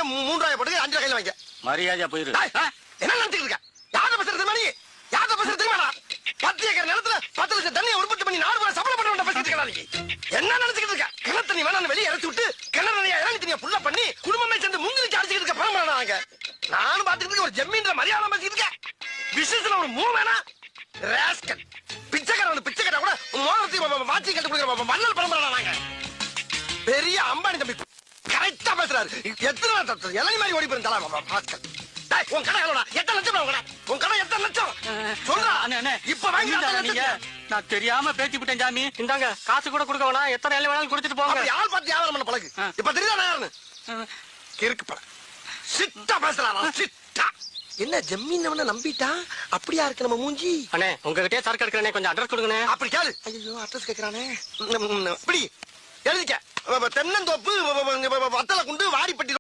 3 ரூபாய் போட்டு 5 கையில வாங்க. மரியாதையா போயிரு. என்ன நினைச்சிட்டு இருக்க? யாரை பேசுறது மணி? யாரை பேசுறது தெரியுமா? 10 ஏக்கர் நிலத்துல 10 லட்சம் தண்ணியை உற்பத்தி பண்ணி 4 ரூபாய் சம்பளம் பண்ண பேசிட்டு இருக்கா நீ? என்ன நினைச்சிட்டு இருக்க? கிணத்து தண்ணி வேணா வெளியே இறச்சி விட்டு கிணறு நிறைய இறங்கி தண்ணியை ஃபுல்லா பண்ணி குடும்பமே சேர்ந்து முங்கிலிச்சு அடிச்சுட்டு இருக்க பணம் நாங்க. நானும் பாத்துக்கிட்டு ஒரு ஜம்மீன்ற மரியாதை பேசிட்டு இருக்கேன். விசேஷத்துல ஒரு மூ வேணா ராஸ்கல் பிச்சைக்காரன் பிச்சைக்காரன் கூட மோதிரத்தை வாட்சி கட்டு கொடுக்குற மண்ணல் பரம்பரை நாங்க. பெரிய அம்பானி தம்பி கரெக்டா பேசுறாரு. எத்தனை இளநி மாதிரி ஓடி போயிருந்தாலும் உன் கடை எத்தனை லட்சம் உன் கடை எத்தனை லட்சம் சொல்றா. இப்ப வாங்கி நான் தெரியாம பேச்சு விட்டேன் சாமி. இந்தாங்க காசு கூட கொடுக்க வேணாம். எத்தனை இலை வேணாலும் கொடுத்துட்டு போங்க. யார் பார்த்து வியாபாரம் பண்ண பழகு. இப்ப தெரியுதா யாருன்னு? கிறுக்கு பழ சிட்டா பேசுறாரா சிட்டா. என்ன ஜம்மீன் நம்பிட்டா? அப்படியா இருக்கு நம்ம மூஞ்சி. அண்ணே உங்ககிட்டயே சரக்கு எடுக்கிறேனே, கொஞ்சம் அட்ரஸ் கொடுங்கண்ணே. அப்படி கேளு. ஐயோ அட்ரஸ் கேட்கறானே. இப்படி எழுதிக்க. தென்னந்தோப்பு வத்தலை குண்டு வாடிப்பட்டி